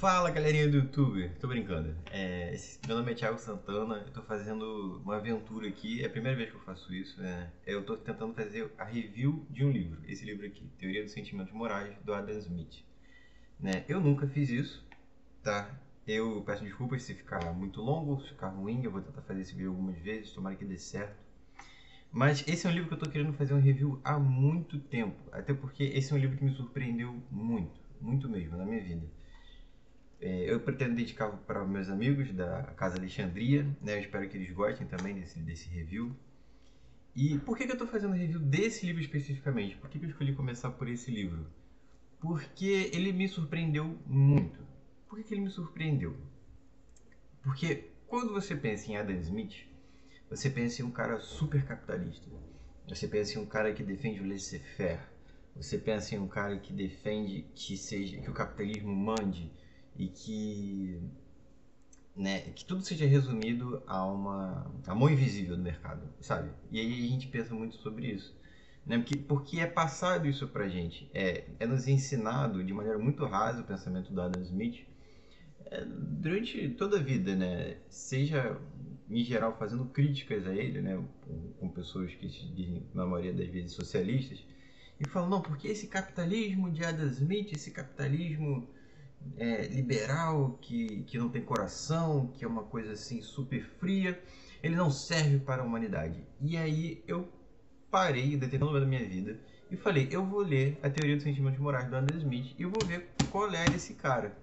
Fala galerinha do YouTube, tô brincando. Meu nome é Thiago Santana, eu tô fazendo uma aventura aqui, é a primeira vez que eu faço isso. Eu tô tentando fazer a review de um livro, esse livro aqui, Teoria dos Sentimentos Morais, do Adam Smith. Eu nunca fiz isso, tá? Eu peço desculpas se ficar muito longo, se ficar ruim, eu vou tentar fazer esse vídeo algumas vezes, tomara que dê certo. Mas esse é um livro que eu tô querendo fazer uma review há muito tempo, até porque esse é um livro que me surpreendeu muito, muito mesmo na minha vida. Eu pretendo dedicar para meus amigos da Casa Alexandria, né? Eu espero que eles gostem também desse review. E por que eu estou fazendo review desse livro especificamente? Por que eu escolhi começar por esse livro? Porque ele me surpreendeu muito. Por que ele me surpreendeu? Porque quando você pensa em Adam Smith, você pensa em um cara super capitalista. Você pensa em um cara que defende o laissez-faire. Você pensa em um cara que defende que o capitalismo mande e que tudo seja resumido a mão invisível do mercado, sabe? E aí a gente pensa muito sobre isso, né? Porque é passado isso pra gente, é nos ensinado de maneira muito rasa o pensamento do Adam Smith durante toda a vida, né? Seja em geral fazendo críticas a ele, né? Com pessoas que se dizem, na maioria das vezes, socialistas, e falam, não, porque esse capitalismo de Adam Smith, esse capitalismo liberal, que não tem coração, que é uma coisa assim super fria, ele não serve para a humanidade. E aí eu parei em determinado momento da minha vida e falei, eu vou ler a Teoria dos Sentimentos Morais do Adam Smith e eu vou ver qual é esse cara.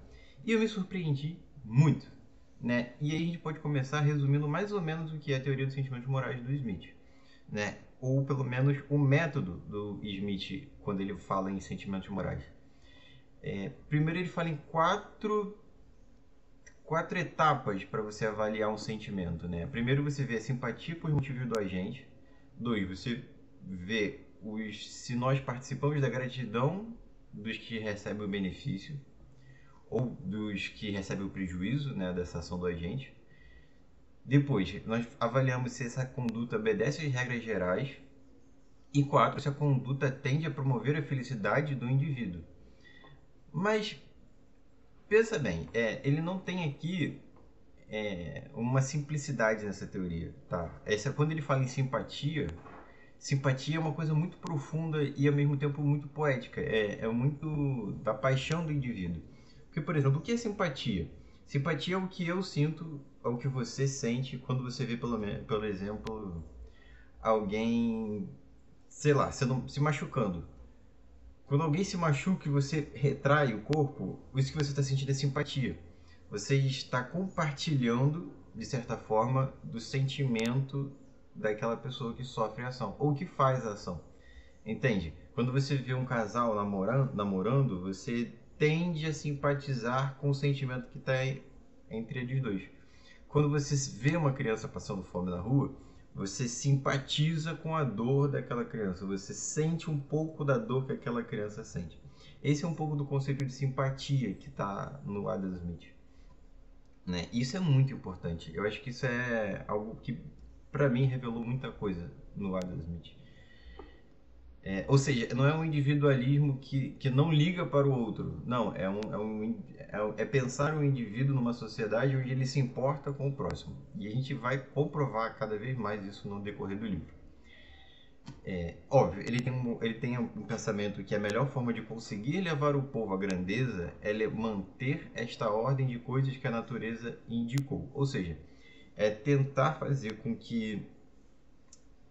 E eu me surpreendi muito, né? E aí a gente pode começar resumindo mais ou menos o que é a Teoria dos Sentimentos Morais do Smith, né? Ou pelo menos o método do Smith quando ele fala em sentimentos morais. Primeiro ele fala em quatro etapas para você avaliar um sentimento, né? Primeiro você vê a simpatia por motivos do agente. 2, você vê se nós participamos da gratidão dos que recebem o benefício ou dos que recebem o prejuízo, né, dessa ação do agente. Depois, nós avaliamos se essa conduta obedece às regras gerais. E 4, se a conduta tende a promover a felicidade do indivíduo. Mas pensa bem, ele não tem aqui uma simplicidade nessa teoria, tá? Quando ele fala em simpatia, simpatia é uma coisa muito profunda e ao mesmo tempo muito poética, é muito da paixão do indivíduo. Porque, por exemplo, o que é simpatia? Simpatia é o que eu sinto, é o que você sente quando você vê, pelo exemplo, alguém, sei lá, se machucando. Quando alguém se machuca e você retrai o corpo, isso que você está sentindo é simpatia. Você está compartilhando, de certa forma, do sentimento daquela pessoa que sofre a ação, ou que faz a ação. Entende? Quando você vê um casal namorando, você tende a simpatizar com o sentimento que está entre eles dois. Quando você vê uma criança passando fome na rua, você simpatiza com a dor daquela criança, você sente um pouco da dor que aquela criança sente. Esse é um pouco do conceito de simpatia que está no Adam Smith, né? Isso é muito importante. Eu acho que isso é algo que, para mim, revelou muita coisa no Adam Smith. Ou seja, não é um individualismo que não liga para o outro. Não, é pensar o indivíduo numa sociedade onde ele se importa com o próximo. E a gente vai comprovar cada vez mais isso no decorrer do livro. Óbvio, ele tem um pensamento que a melhor forma de conseguir levar o povo à grandeza é manter esta ordem de coisas que a natureza indicou. Ou seja, é tentar fazer com que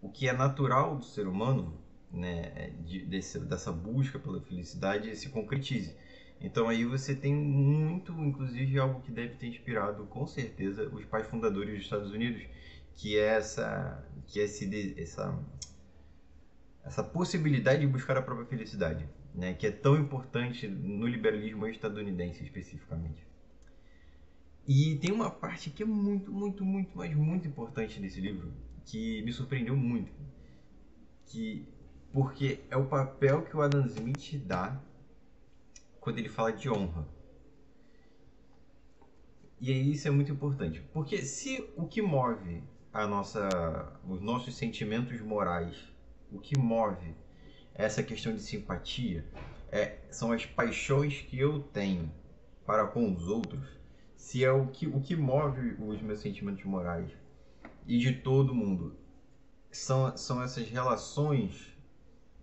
o que é natural do ser humano, né, dessa busca pela felicidade, se concretize. Então aí você tem muito, inclusive algo que deve ter inspirado com certeza os pais fundadores dos Estados Unidos, que é essa possibilidade de buscar a própria felicidade, né, que é tão importante no liberalismo estadunidense especificamente. E tem uma parte que é muito, muito, muito, mas muito importante nesse livro, que me surpreendeu muito, porque é o papel que o Adam Smith dá quando ele fala de honra. E aí isso é muito importante, porque se o que move os nossos sentimentos morais, o que move essa questão de simpatia, são as paixões que eu tenho para com os outros, se é o que move os meus sentimentos morais e de todo mundo, são essas relações,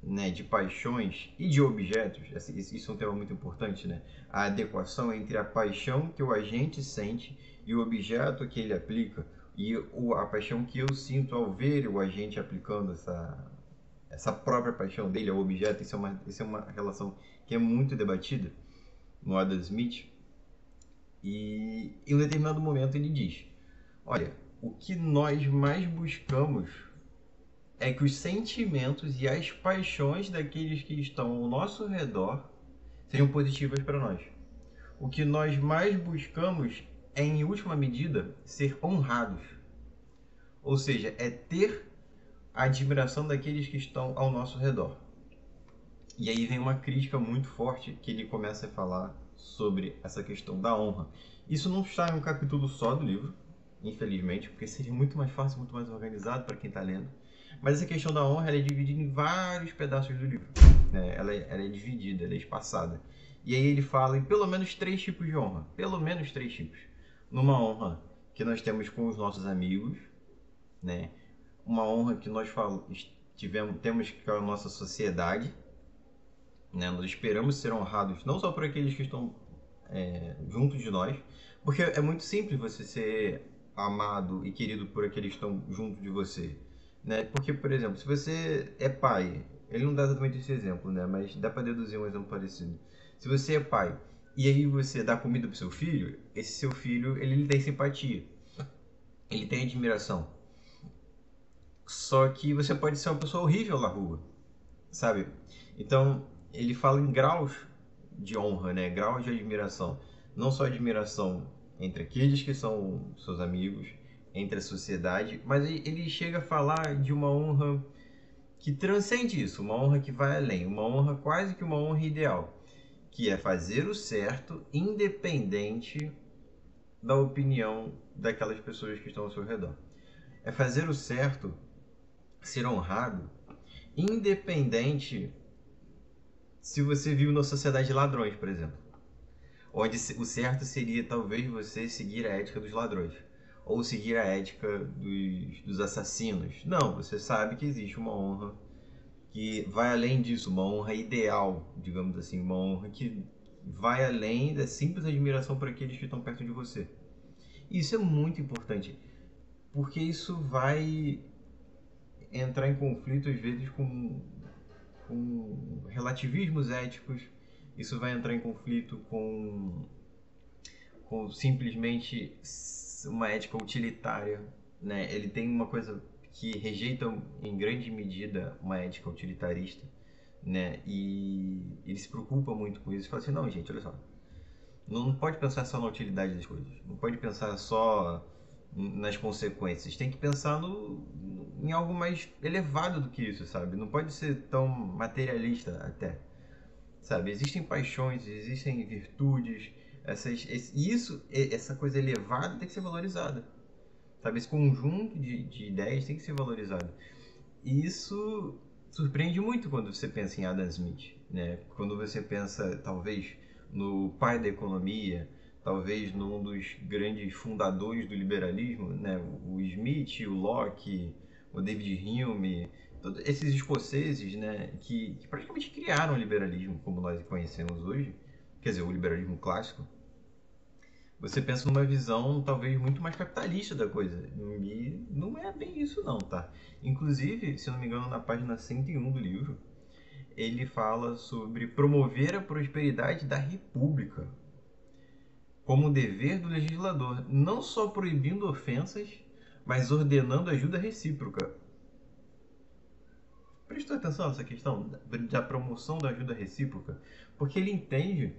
né, de paixões e de objetos. Isso é um tema muito importante, né? A adequação entre a paixão que o agente sente e o objeto que ele aplica, e a paixão que eu sinto ao ver o agente aplicando essa própria paixão dele ao objeto. Isso é uma relação que é muito debatida no Adam Smith. E em um determinado momento ele diz: olha, o que nós mais buscamos é que os sentimentos e as paixões daqueles que estão ao nosso redor sejam positivas para nós. O que nós mais buscamos é, em última medida, ser honrados. Ou seja, é ter a admiração daqueles que estão ao nosso redor. E aí vem uma crítica muito forte que ele começa a falar sobre essa questão da honra. Isso não está em um capítulo só do livro, infelizmente, porque seria muito mais fácil, muito mais organizado para quem está lendo. Mas essa questão da honra ela é dividida em vários pedaços do livro, né? Ela é dividida, ela é espaçada. E aí ele fala em pelo menos 3 tipos de honra. Pelo menos 3 tipos. Numa honra que nós temos com os nossos amigos, né? Uma honra que nós temos com a nossa sociedade, né? Nós esperamos ser honrados não só por aqueles que estão junto de nós, porque é muito simples você ser amado e querido por aqueles que estão junto de você, né? Porque, por exemplo, se você é pai, ele não dá exatamente esse exemplo, né? Mas dá para deduzir um exemplo parecido. Se você é pai e aí você dá comida pro seu filho, esse seu filho, ele tem simpatia, ele tem admiração. Só que você pode ser uma pessoa horrível na rua, sabe? Então, ele fala em graus de honra, né? Graus de admiração. Não só admiração entre aqueles que são seus amigos, entre a sociedade, mas ele chega a falar de uma honra que transcende isso, uma honra que vai além, uma honra quase que uma honra ideal, que é fazer o certo independente da opinião daquelas pessoas que estão ao seu redor. É fazer o certo, ser honrado, independente se você vive numa sociedade de ladrões, por exemplo, onde o certo seria talvez você seguir a ética dos ladrões ou seguir a ética dos assassinos. Não, você sabe que existe uma honra que vai além disso, uma honra ideal, digamos assim, uma honra que vai além da simples admiração por aqueles que estão perto de você. E isso é muito importante, porque isso vai entrar em conflito às vezes com relativismos éticos, isso vai entrar em conflito com simplesmente uma ética utilitária, né? Ele tem uma coisa que rejeita em grande medida uma ética utilitarista, né? E ele se preocupa muito com isso. Ele fala assim, não, gente, olha só, não pode pensar só na utilidade das coisas, não pode pensar só nas consequências, tem que pensar em algo mais elevado do que isso, sabe? Não pode ser tão materialista até, sabe? Existem paixões, existem virtudes, essa coisa elevada tem que ser valorizada, sabe? Esse conjunto de ideias tem que ser valorizado. E isso surpreende muito quando você pensa em Adam Smith, né? Quando você pensa, talvez, no pai da economia, talvez num dos grandes fundadores do liberalismo, né? O Smith, o Locke, o David Hume, todos esses escoceses, né? Que praticamente criaram o liberalismo como nós conhecemos hoje, quer dizer, o liberalismo clássico. Você pensa numa visão talvez muito mais capitalista da coisa, e não é bem isso não, tá? Inclusive, se eu não me engano, na página 101 do livro, ele fala sobre promover a prosperidade da república como dever do legislador, não só proibindo ofensas, mas ordenando ajuda recíproca. Prestou atenção nessa questão da promoção da ajuda recíproca? Porque ele entende,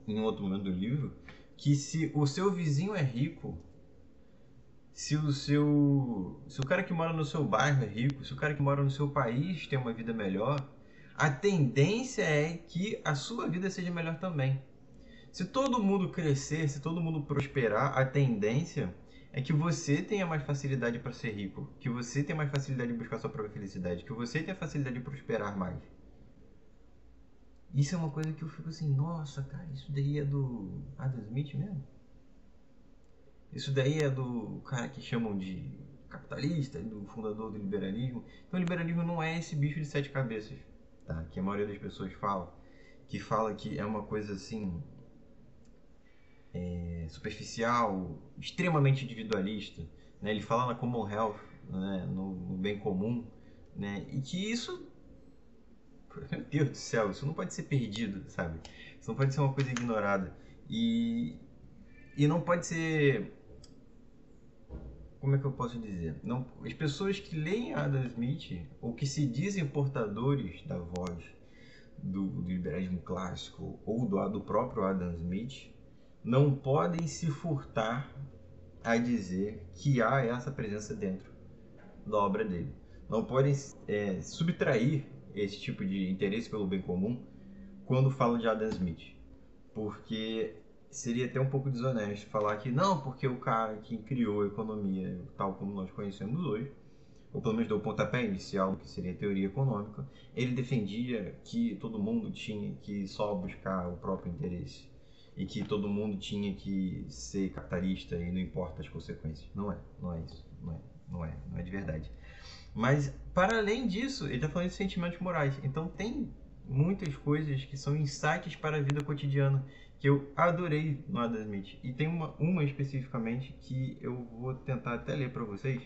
em um outro momento do livro, que se o seu vizinho é rico, se o cara que mora no seu bairro é rico, se o cara que mora no seu país tem uma vida melhor, a tendência é que a sua vida seja melhor também. Se todo mundo crescer, se todo mundo prosperar, a tendência é que você tenha mais facilidade para ser rico, que você tenha mais facilidade de buscar sua própria felicidade, que você tenha facilidade de prosperar mais. Isso é uma coisa que eu fico assim, nossa, cara, isso daí é do Adam Smith mesmo? Isso daí é do cara que chamam de capitalista, do fundador do liberalismo. Então o liberalismo não é esse bicho de sete cabeças, tá? Que a maioria das pessoas fala. Que fala que é uma coisa assim, superficial, extremamente individualista. Né? Ele fala na common health, né? no bem comum. Né? E que isso, meu Deus do céu, isso não pode ser perdido, sabe? Isso não pode ser uma coisa ignorada. E não pode ser, como é que eu posso dizer? Não, as pessoas que leem Adam Smith ou que se dizem portadores da voz do liberalismo clássico ou do próprio Adam Smith não podem se furtar a dizer que há essa presença dentro da obra dele. Não podem subtrair esse tipo de interesse pelo bem comum quando falam de Adam Smith, porque seria até um pouco desonesto falar que não, porque o cara que criou a economia tal como nós conhecemos hoje, ou pelo menos deu o pontapé inicial do que seria a teoria econômica, ele defendia que todo mundo tinha que só buscar o próprio interesse e que todo mundo tinha que ser capitalista e não importa as consequências. Não é isso, não é de verdade. Mas, para além disso, ele está falando de sentimentos morais. Então, tem muitas coisas que são insights para a vida cotidiana que eu adorei no Adam Smith. E tem uma especificamente que eu vou tentar até ler para vocês,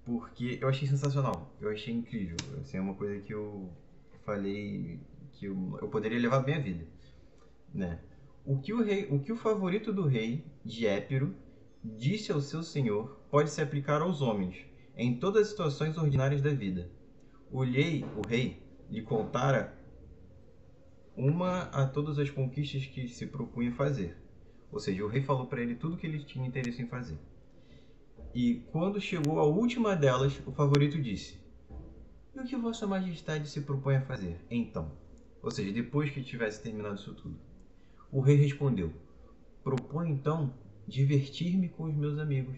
porque eu achei sensacional. Eu achei incrível. Assim, é uma coisa que eu falei que eu poderia levar bem a vida. Né? O que o favorito do rei, de Épiro, disse ao seu senhor pode se aplicar aos homens, em todas as situações ordinárias da vida. O rei, lhe contara uma a todas as conquistas que se propunha fazer. Ou seja, o rei falou para ele tudo o que ele tinha interesse em fazer. E quando chegou a última delas, o favorito disse: E o que Vossa Majestade se propõe a fazer, então? Ou seja, depois que tivesse terminado isso tudo. O rei respondeu: Proponho então divertir-me com os meus amigos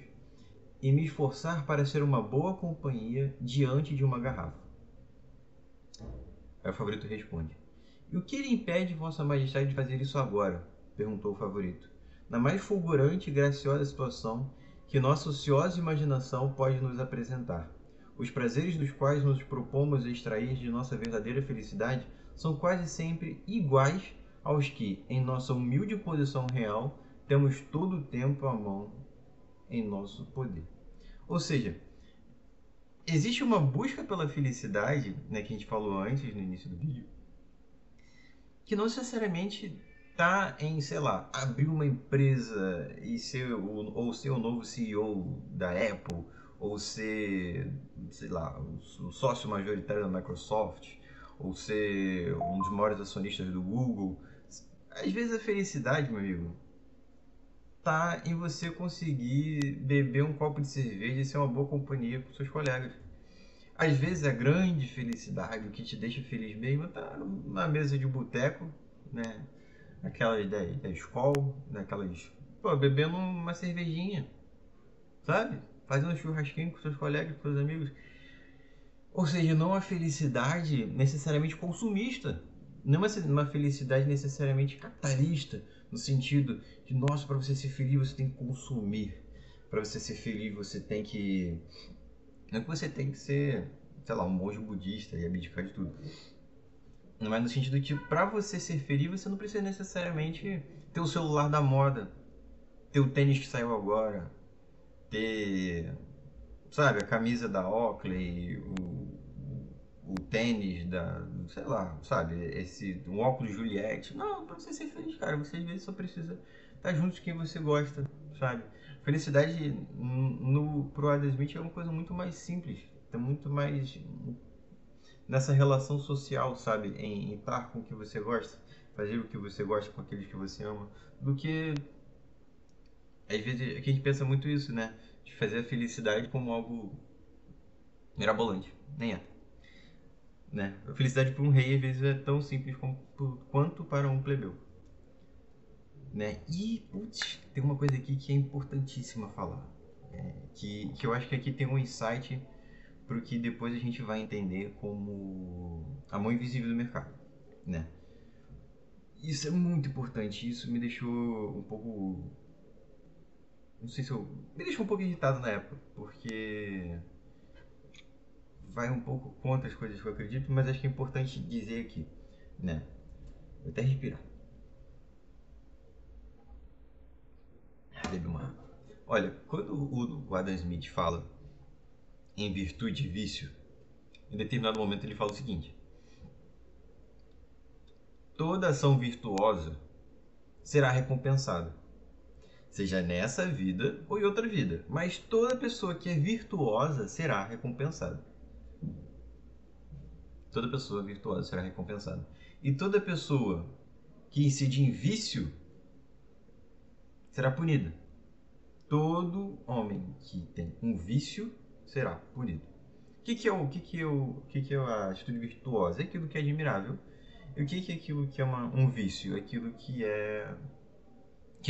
e me esforçar para ser uma boa companhia diante de uma garrafa. Aí o favorito responde: E o que lhe impede Vossa Majestade de fazer isso agora? Perguntou o favorito. Na mais fulgurante e graciosa situação que nossa ociosa imaginação pode nos apresentar. Os prazeres dos quais nos propomos extrair de nossa verdadeira felicidade são quase sempre iguais aos que, em nossa humilde posição real, temos todo o tempo à mão em nosso poder. Ou seja, existe uma busca pela felicidade, né, que a gente falou antes no início do vídeo, que não necessariamente está em, sei lá, abrir uma empresa e ou ser o novo CEO da Apple, ou ser, sei lá, o sócio majoritário da Microsoft, ou ser um dos maiores acionistas do Google. Às vezes a felicidade, meu amigo, tá em você conseguir beber um copo de cerveja e ser uma boa companhia com seus colegas. Às vezes a grande felicidade, o que te deixa feliz mesmo, tá na mesa de boteco, né? Aquelas da escola, daquelas. Pô, bebendo uma cervejinha, sabe? Fazendo um churrasquinho com seus colegas, com seus amigos. Ou seja, não uma felicidade necessariamente consumista. Não uma felicidade necessariamente capitalista, no sentido de, nossa, para você ser feliz você tem que consumir. Para você ser feliz você tem que. Não é que você tem que ser, sei lá, um monge budista e abdicar de tudo. Mas no sentido de, para você ser feliz, você não precisa necessariamente ter o celular da moda, ter o tênis que saiu agora, ter, sabe, a camisa da Oakley, o tênis da, sei lá, sabe, um óculos Juliette. Não, pra você ser feliz, cara, você às vezes só precisa estar junto de quem você gosta, sabe? Felicidade pro Adam Smith é uma coisa muito mais simples, é muito mais nessa relação social, sabe? Em estar com o que você gosta, fazer o que você gosta com aqueles que você ama, do que às vezes aqui a gente pensa muito isso, né? De fazer a felicidade como algo mirabolante. Nem é. Né? A felicidade para um rei às vezes é tão simples quanto para um plebeu. Né? E, putz, tem uma coisa aqui que é importantíssima falar. Que eu acho que aqui tem um insight para o que depois a gente vai entender como a mão invisível do mercado. né? Isso é muito importante. Isso me deixou um pouco... Não sei se eu... Me deixou um pouco irritado na época, porque vai um pouco contra as coisas que eu acredito, mas acho que é importante dizer aqui, né? Vou até respirar. Bebe uma água. Olha, quando o Adam Smith fala em virtude e vício, em determinado momento ele fala o seguinte: toda ação virtuosa será recompensada, seja nessa vida ou em outra vida, mas toda pessoa que é virtuosa será recompensada. Toda pessoa virtuosa será recompensada. E toda pessoa que incide em vício será punida. Todo homem que tem um vício será punido. O que é a atitude virtuosa? É aquilo que é admirável. E o que é aquilo que é um vício? Aquilo que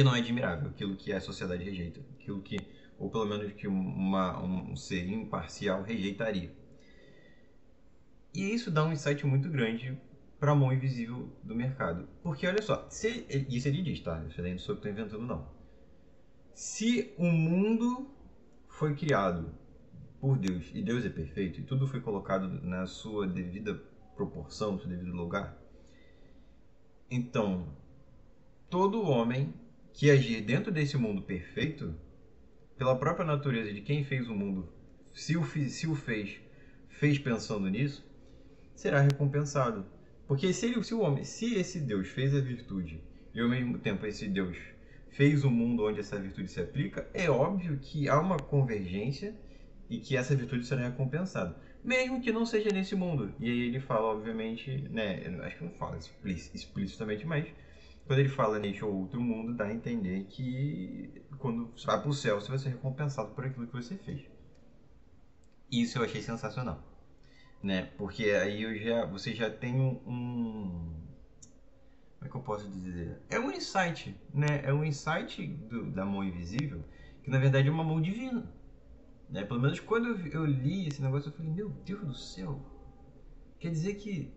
não é admirável, aquilo que a sociedade rejeita, aquilo que, ou pelo menos que um ser imparcial rejeitaria. E isso dá um insight muito grande para a mão invisível do mercado. Porque olha só, isso ele diz, tá? Isso daí não sou eu que estou inventando, não. Se o mundo foi criado por Deus, e Deus é perfeito, e tudo foi colocado na sua devida proporção, no seu devido lugar, então todo homem que agir dentro desse mundo perfeito, pela própria natureza de quem fez o mundo, se o fez pensando nisso, será recompensado. Porque se esse Deus fez a virtude e ao mesmo tempo esse Deus fez o mundo onde essa virtude se aplica, é óbvio que há uma convergência e que essa virtude será recompensada, mesmo que não seja nesse mundo. E aí ele fala, obviamente, né, acho que não fala explicitamente, mas quando ele fala neste ou outro mundo, dá a entender que quando você vai para o céu, você vai ser recompensado por aquilo que você fez. Isso eu achei sensacional, né? Porque aí você já tem como é que eu posso dizer? É um insight, né? É um insight da mão invisível, que na verdade é uma mão divina, né? Pelo menos quando eu li esse negócio, eu falei, meu Deus do céu, quer dizer que,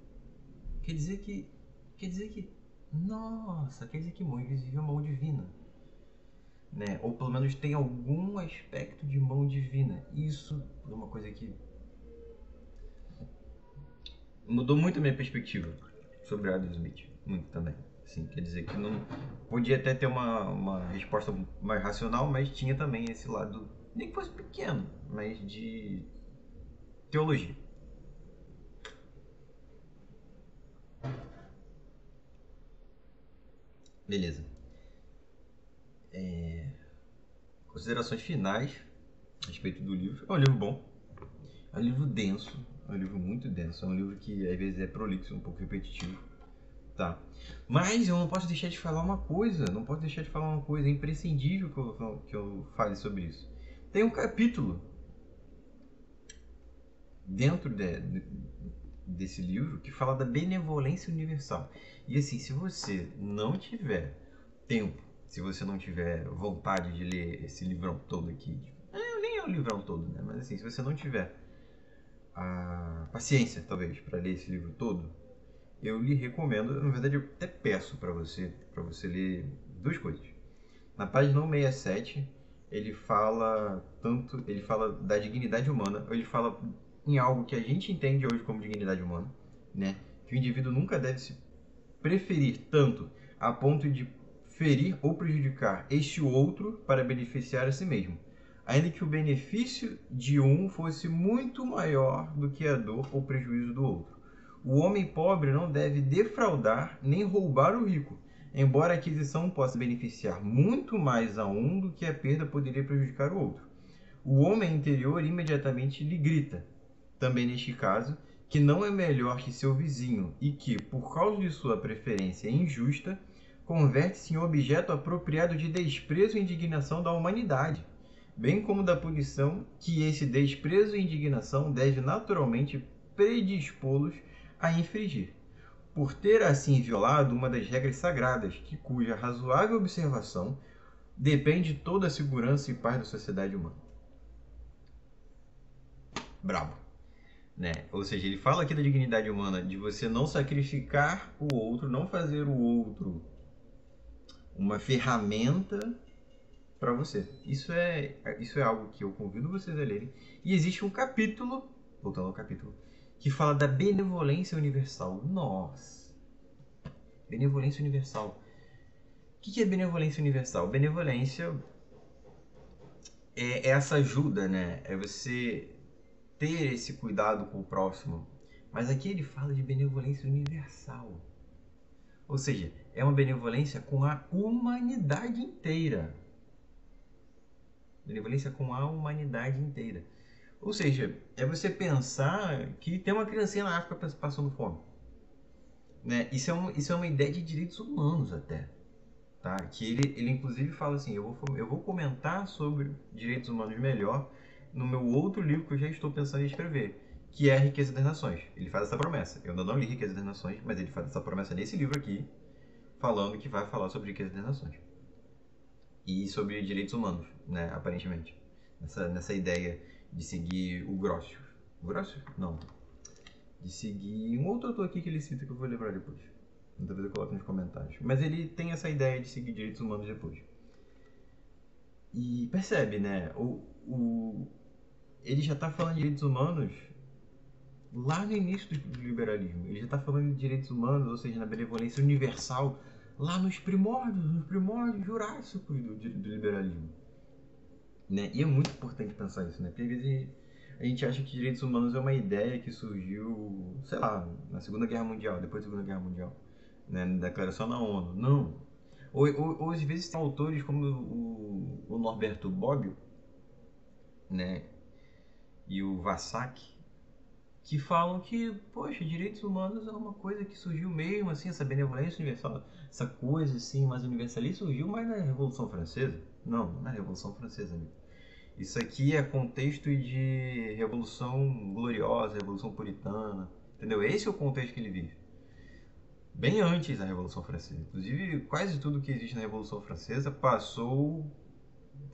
nossa, quer dizer que mão invisível é mão divina, né? Ou pelo menos tem algum aspecto de mão divina. Isso é uma coisa que mudou muito a minha perspectiva sobre Adam Smith, muito também. Assim, quer dizer que não podia até ter uma resposta mais racional, mas tinha também esse lado, nem que fosse pequeno, mas de teologia. Beleza. Considerações finais a respeito do livro. É um livro bom, é um livro denso, é um livro muito denso, é um livro que às vezes é prolixo, um pouco repetitivo, tá? Mas eu não posso deixar de falar uma coisa, é imprescindível que eu fale sobre isso. Tem um capítulo dentro desse livro que fala da benevolência universal. E assim, se você não tiver tempo, se você não tiver vontade de ler esse livrão todo aqui, nem é o livrão todo, né? Mas assim, se você não tiver a paciência, talvez, para ler esse livro todo, eu lhe recomendo, na verdade eu até peço para você ler duas coisas. Na página 167, ele fala da dignidade humana, ele fala em algo que a gente entende hoje como dignidade humana, né? Que o indivíduo nunca deve se preferir tanto a ponto de ferir ou prejudicar este outro para beneficiar a si mesmo, ainda que o benefício de um fosse muito maior do que a dor ou prejuízo do outro. O homem pobre não deve defraudar nem roubar o rico, embora a aquisição possa beneficiar muito mais a um do que a perda poderia prejudicar o outro. O homem interior imediatamente lhe grita, também neste caso, que não é melhor que seu vizinho e que, por causa de sua preferência injusta, converte-se em objeto apropriado de desprezo e indignação da humanidade, bem como da punição que esse desprezo e indignação deve naturalmente predispô-los a infringir, por ter assim violado uma das regras sagradas, cuja razoável observação depende toda a segurança e paz da sociedade humana. Brabo, né? Ou seja, ele fala aqui da dignidade humana, de você não sacrificar o outro, não fazer o outro uma ferramenta para você. Isso é algo que eu convido vocês a lerem. E existe um capítulo, voltando ao capítulo, que fala da benevolência universal. Nossa! Benevolência universal. O que é benevolência universal? Benevolência é essa ajuda, né? É você ter esse cuidado com o próximo. Mas aqui ele fala de benevolência universal. Ou seja, é uma benevolência com a humanidade inteira. Benevolência com a humanidade inteira. Ou seja, é você pensar que tem uma criancinha na África passando fome. Né? Isso é uma ideia de direitos humanos até. Tá? Que ele inclusive fala assim, eu vou comentar sobre direitos humanos melhor no meu outro livro que eu já estou pensando em escrever, que é A Riqueza das Nações. Ele faz essa promessa. Eu ainda não li Riqueza das Nações, mas ele faz essa promessa nesse livro aqui, falando que vai falar sobre Riqueza das Nações. E sobre direitos humanos, né, aparentemente. Nessa ideia de seguir o Grotius. Grotius? Não. De seguir um outro autor aqui que ele cita que eu vou lembrar depois. Talvez eu coloque nos comentários. Mas ele tem essa ideia de seguir direitos humanos depois. E percebe, né? Ele já está falando de direitos humanos lá no início do liberalismo. Ele já está falando de direitos humanos, ou seja, na benevolência universal, lá nos primórdios jurássicos do liberalismo. Né? E é muito importante pensar isso, né? Porque às vezes a gente acha que direitos humanos é uma ideia que surgiu, sei lá, na Segunda Guerra Mundial, depois da Segunda Guerra Mundial. Né, na declaração da ONU. Não. Ou às vezes tem autores como o Norberto Bobbio, né, e o Vassac, que falam que, poxa, direitos humanos é uma coisa que surgiu mesmo, assim, essa benevolência universal, essa coisa assim, mais universalista, surgiu mais na Revolução Francesa. Não na Revolução Francesa, amigo. Isso aqui é contexto de Revolução Gloriosa, Revolução Puritana, entendeu? Esse é o contexto que ele vive. Bem antes da Revolução Francesa. Inclusive, quase tudo que existe na Revolução Francesa passou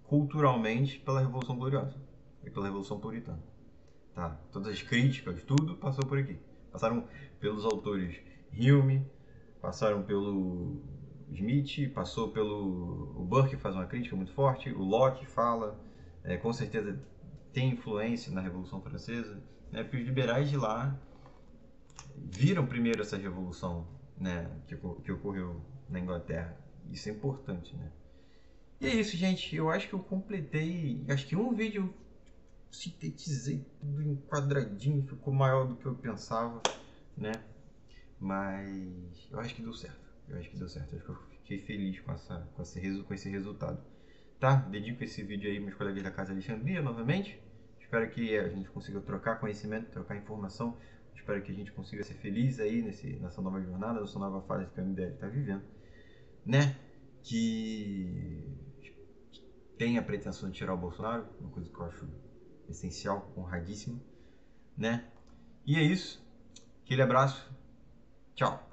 culturalmente pela Revolução Gloriosa e pela Revolução Puritana. Tá? Todas as críticas, tudo passou por aqui. Passaram pelos autores Hume, passaram pelo Smith, passou pelo... O Burke faz uma crítica muito forte, o Locke fala, com certeza tem influência na Revolução Francesa, né? Porque os liberais de lá viram primeiro essa revolução, né, que ocorreu na Inglaterra. Isso é importante, né? E é isso, gente. Eu acho que eu completei. Acho que um vídeo eu sintetizei tudo em quadradinho, ficou maior do que eu pensava, né? Mas eu acho que deu certo. Eu acho que eu fiquei feliz com esse resultado. Tá? Dedico esse vídeo aí aos meus colegas da Casa Alexandria novamente. Espero que a gente consiga trocar conhecimento, trocar informação. Espero que a gente consiga ser feliz aí nessa nova jornada, nessa nova fase que a MBL está vivendo, né? Que tem a pretensão de tirar o Bolsonaro, uma coisa que eu acho essencial, honradíssima, né? E é isso. Aquele abraço. Tchau.